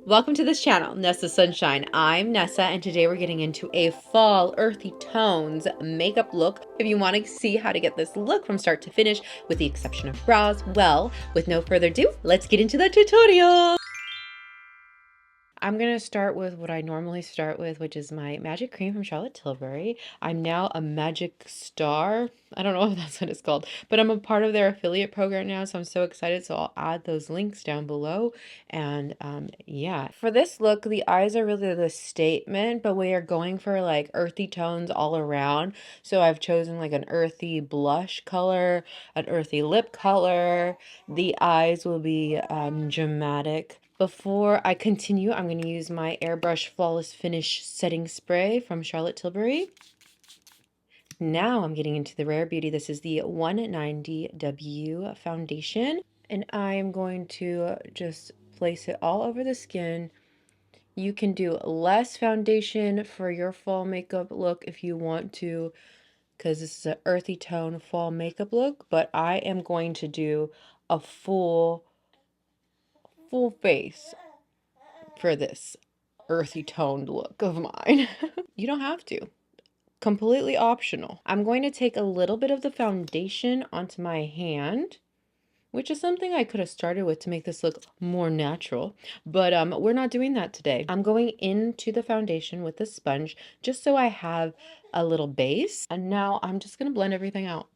Welcome to this channel, Nessa Sunshine. I'm Nessa, and today we're getting into a fall earthy tones makeup look. If you want to see how to get this look from start to finish, with the exception of brows, well, with no further ado, let's get into the tutorial. I'm going to start with what I normally start with, which is my Magic Cream from Charlotte Tilbury. I'm now a Magic Star. I don't know if that's what it's called, but I'm a part of their affiliate program now, so I'm so excited. So I'll add those links down below. And yeah, for this look, the eyes are really the statement, but we are going for like earthy tones all around. So I've chosen like an earthy blush color, an earthy lip color. The eyes will be dramatic. Before I continue, I'm going to use my Airbrush Flawless Finish Setting Spray from Charlotte Tilbury. Now I'm getting into the Rare Beauty. This is the 190W foundation, and I am going to just place it all over the skin. You can do less foundation for your fall makeup look if you want to, because this is an earthy tone fall makeup look, but I am going to do a full face for this earthy toned look of mine. You don't have to. Completely optional. I'm going to take a little bit of the foundation onto my hand, which is something I could have started with to make this look more natural, but we're not doing that today. I'm going into the foundation with the sponge just so I have a little base, and now I'm just going to blend everything out.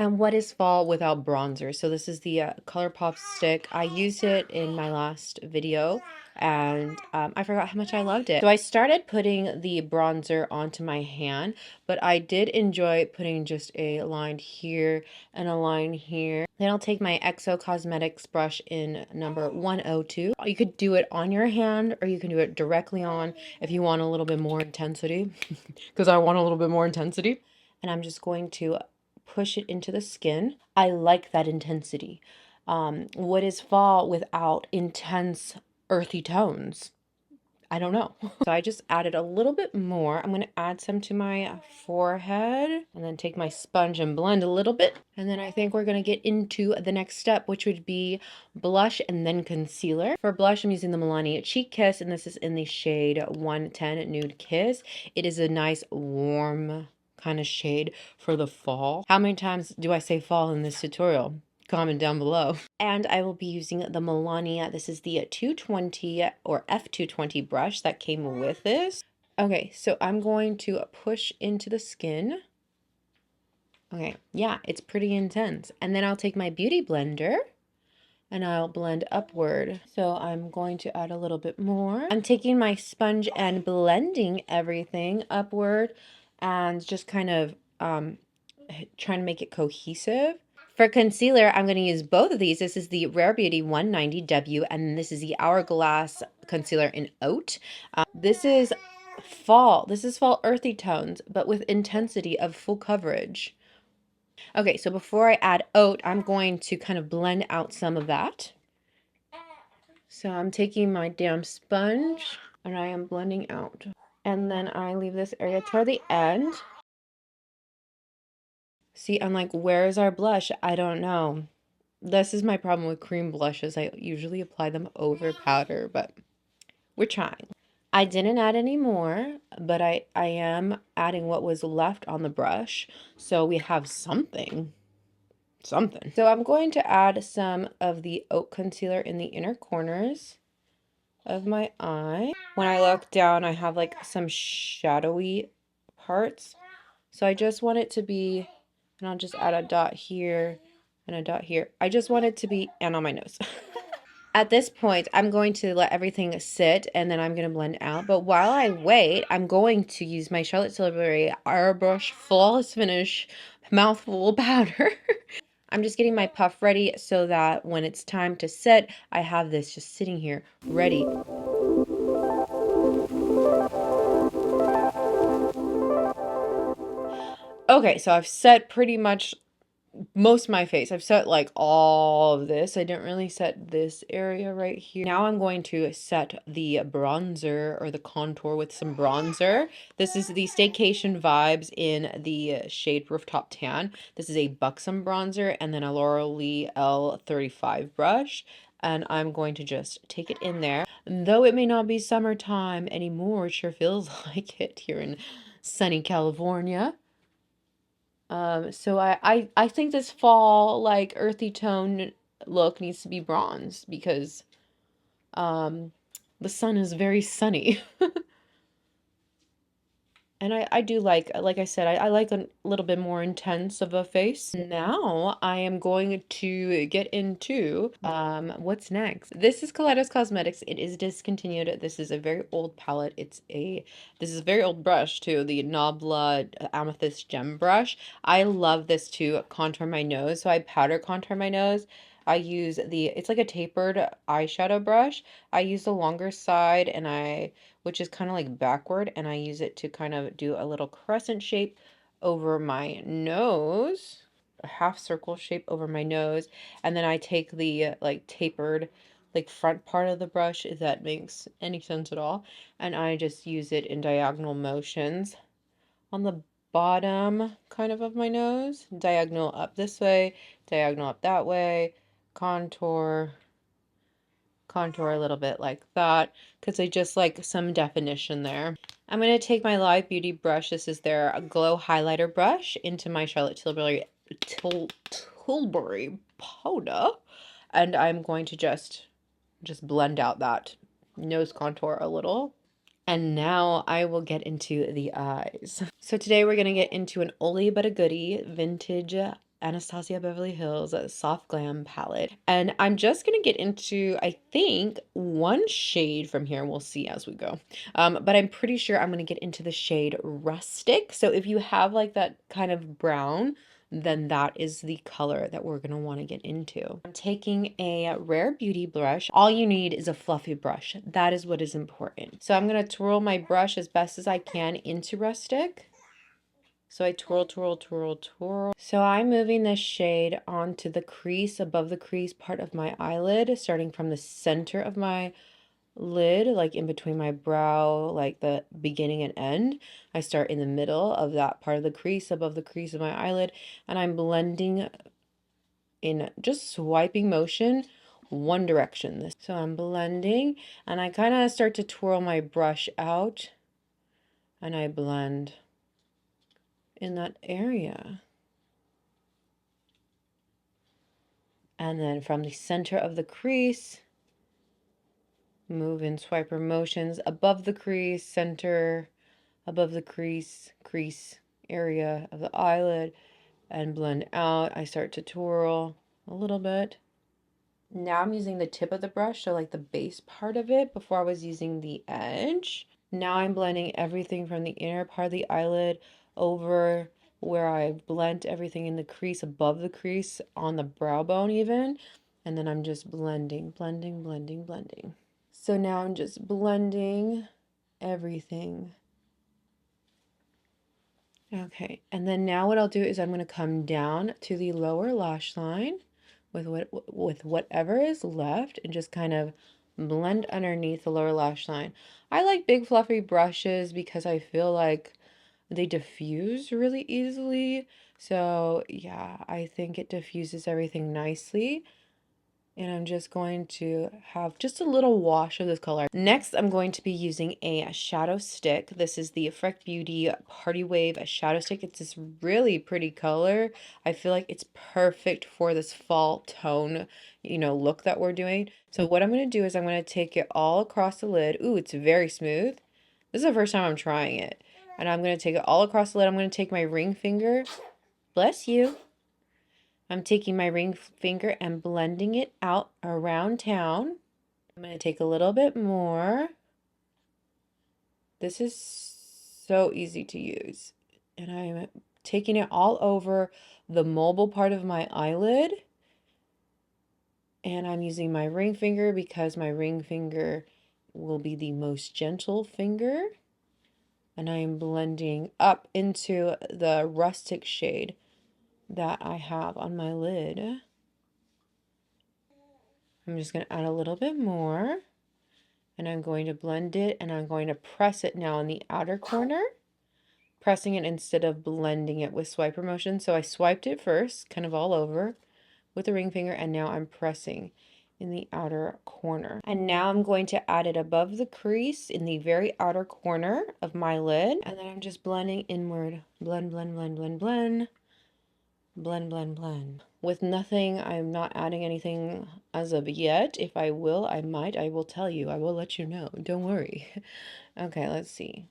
And what is fall without bronzer? So this is the ColourPop stick. I used it in my last video, and I forgot how much I loved it. So I started putting the bronzer onto my hand, but I did enjoy putting just a line here and a line here. Then I'll take my XO Cosmetics brush in number 102. You could do it on your hand, or you can do it directly on if you want a little bit more intensity, because I want a little bit more intensity. And I'm just going to push it into the skin. I like that intensity. What is fall without intense earthy tones? I don't know. So I just added a little bit more. I'm going to add some to my forehead and then take my sponge and blend a little bit. And then I think we're going to get into the next step, which would be blush and then concealer. For blush, I'm using the Milani Cheek Kiss, and this is in the shade 110 Nude Kiss. It is a nice warm kind of shade for the fall. How many times do I say fall in this tutorial? Comment down below. And I will be using the Milani. This is the 220 or F220 brush that came with this. Okay, so I'm going to push into the skin. Okay, yeah, it's pretty intense. And then I'll take my beauty blender and I'll blend upward. So I'm going to add a little bit more. I'm taking my sponge and blending everything upward and just kind of trying to make it cohesive. For concealer, I'm going to use both of these. This is the Rare Beauty 190W, and this is the Hourglass Concealer in Oat. This is fall earthy tones, but with intensity of full coverage. Okay, so before I add Oat, I'm going to kind of blend out some of that. So I'm taking my damp sponge, and I am blending out. And then I leave this area toward the end. See, I'm like, where's our blush? I don't know. This is my problem with cream blushes. I usually apply them over powder, but we're trying. I didn't add any more, but I am adding what was left on the brush. So we have something. So I'm going to add some of the Oat concealer in the inner corners of my eye. When I look down, I have like some shadowy parts. So I just want it to be, and I'll just add a dot here and a dot here. I just want it to be, and on my nose. At this point, I'm going to let everything sit, and then I'm going to blend out. But while I wait, I'm going to use my Charlotte Tilbury Airbrush Flawless Finish Mouthful Powder. I'm just getting my puff ready so that when it's time to set, I have this just sitting here ready. Okay, so I've set pretty much most of my face. I've set like all of this. I didn't really set this area right here. Now I'm going to set the bronzer or the contour with some bronzer. This is the Staycation Vibes in the shade Rooftop Tan. This is a Buxom bronzer and then a Laura L35 brush. And I'm going to just take it in there. Though it may not be summertime anymore, it sure feels like it here in sunny California. So I think this fall like earthy tone look needs to be bronze because the sun is very sunny. And I do like I said, I like a little bit more intense of a face. Now I am going to get into what's next. This is Kaliedos Cosmetics. It is discontinued. This is a very old palette. This is a very old brush too, the Nabla Amethyst Gem Brush. I love this to contour my nose. So I powder contour my nose. I use it's like a tapered eyeshadow brush. I use the longer side which is kind of like backward, and I use it to kind of do a little crescent shape over my nose, a half circle shape over my nose, and then I take the like tapered like front part of the brush, if that makes any sense at all, and I just use it in diagonal motions on the bottom kind of my nose, diagonal up this way, diagonal up that way, contour a little bit like that because I just like some definition there. I'm going to take my Live Beauty brush. This is their Glow Highlighter brush into my Charlotte Tilbury powder, and I'm going to just blend out that nose contour a little. And now I will get into the eyes. So today we're going to get into an oldie but a goodie vintage Anastasia Beverly Hills Soft Glam palette. And I'm just going to get into, I think, one shade from here. We'll see as we go. But I'm pretty sure I'm going to get into the shade Rustic. So if you have like that kind of brown, then that is the color that we're going to want to get into. I'm taking a Rare Beauty brush. All you need is a fluffy brush. That is what is important. So I'm going to twirl my brush as best as I can into Rustic. So I twirl, twirl, twirl, twirl. So I'm moving this shade onto the crease, above the crease part of my eyelid, starting from the center of my lid, like in between my brow, like the beginning and end. I start in the middle of that part of the crease, above the crease of my eyelid, and I'm blending in just swiping motion one direction. So I'm blending, and I kind of start to twirl my brush out, and I blend in that area. And then from the center of the crease, move in swiper motions above the crease, center, above the crease, crease area of the eyelid, and blend out. I start to twirl a little bit. Now I'm using the tip of the brush, so like the base part of it. Before I was using the edge. Now I'm blending everything from the inner part of the eyelid over where I blend everything in the crease, above the crease, on the brow bone even. And then I'm just blending, blending, blending, blending. So now I'm just blending everything. Okay, and then now what I'll do is I'm going to come down to the lower lash line with whatever is left and just kind of blend underneath the lower lash line. I like big fluffy brushes because I feel like they diffuse really easily. So yeah, I think it diffuses everything nicely. And I'm just going to have just a little wash of this color. Next, I'm going to be using a shadow stick. This is the Freck Beauty Party Wave shadow stick. It's this really pretty color. I feel like it's perfect for this fall tone, look that we're doing. So what I'm going to do is I'm going to take it all across the lid. Ooh, it's very smooth. This is the first time I'm trying it. And I'm going to take it all across the lid. I'm going to take my ring finger. Bless you. I'm taking my ring finger and blending it out around town. I'm going to take a little bit more. This is so easy to use. And I'm taking it all over the mobile part of my eyelid. And I'm using my ring finger because my ring finger will be the most gentle finger. And I am blending up into the rustic shade that I have on my lid. I'm just going to add a little bit more, and I'm going to blend it, and I'm going to press it now in the outer corner, pressing it instead of blending it with swiper motion. So I swiped it first, kind of all over with the ring finger, and now I'm pressing in the outer corner. And now I'm going to add it above the crease in the very outer corner of my lid, and then I'm just blending inward. Blend, blend, blend, blend, blend. Blend, blend, blend. With nothing, I'm not adding anything as of yet. If I will, I might. I will tell you. I will let you know. Don't worry. Okay, let's see.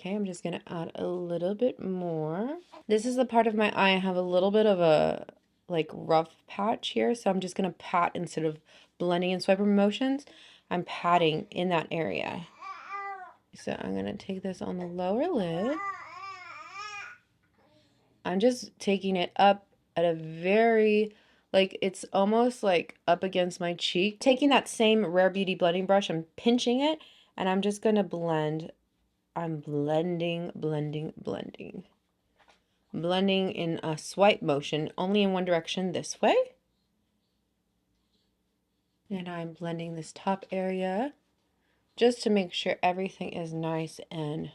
Okay, I'm just going to add a little bit more. This is the part of my eye I have a little bit of a like rough patch here, so I'm just going to pat instead of blending in swiper motions. I'm patting in that area. So I'm going to take this on the lower lid. I'm just taking it up at a very, like, it's almost like up against my cheek. Taking that same Rare Beauty blending brush, I'm pinching it, and I'm just going to blend. I'm blending, blending, blending. Blending in a swipe motion, only in one direction, this way. And I'm blending this top area just to make sure everything is nice and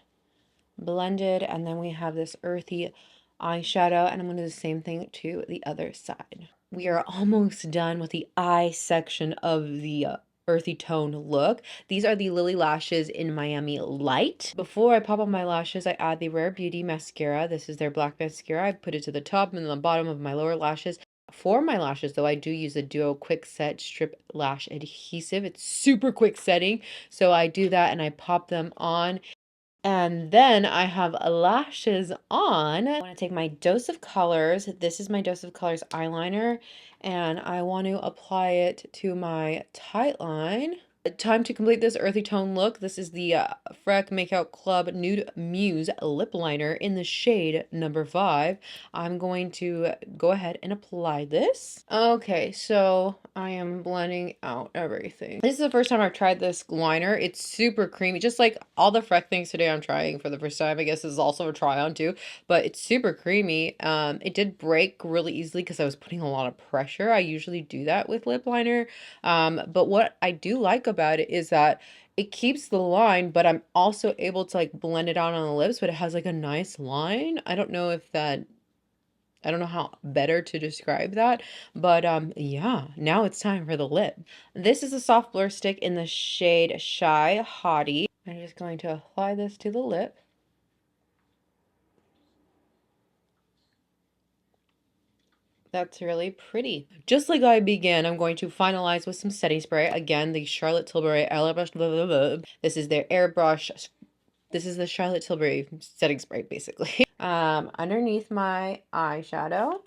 blended. And then we have this earthy eyeshadow, and I'm going to do the same thing to the other side. We are almost done with the eye section of the earthy tone look. These are the Lilly lashes in Miami Lite. Before I pop on my lashes, I add the Rare Beauty mascara. This is their black mascara. I put it to the top and the bottom of my lower lashes. For my lashes, though, I do use a Duo Quick Set Strip Lash Adhesive. It's super quick setting, so I do that and I pop them on. And then I have lashes on. I want to take my Dose of Colors. This is my Dose of Colors eyeliner, and I want to apply it to my tight line. Time to complete this earthy tone look. This is the Freck Makeout Club Nude Muse lip liner in the shade number 5. I'm going to go ahead and apply this. Okay, so I am blending out everything. This is the first time I've tried this liner. It's super creamy, just like all the Freck things today I'm trying for the first time. I guess this is also a try on too, but it's super creamy. It did break really easily because I was putting a lot of pressure. I usually do that with lip liner. But what I do like about it is that it keeps the line, but I'm also able to like blend it out on the lips, but it has like a nice line. I don't know how better to describe that, but yeah, now it's time for the lip. This is a soft blur stick in the shade Shy Hottie. I'm just going to apply this to the lip. That's really pretty. Just like I began, I'm going to finalize with some setting spray. Again, the Charlotte Tilbury airbrush. Blah, blah, blah. This is their airbrush. This is the Charlotte Tilbury setting spray, basically. Underneath my eyeshadow.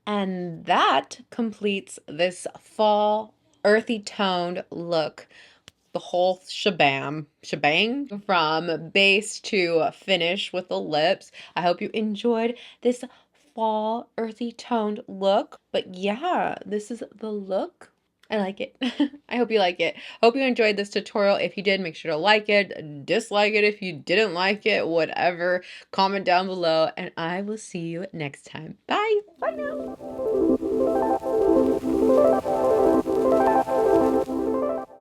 And that completes this fall earthy toned look. The whole shebang from base to finish with the lips. I hope you enjoyed this fall earthy toned look. But yeah, this is the look. I like it. I hope you like it. Hope you enjoyed this tutorial. If you did, make sure to like it, dislike it if you didn't like it, whatever. Comment down below, and I will see you next time. Bye. Bye now.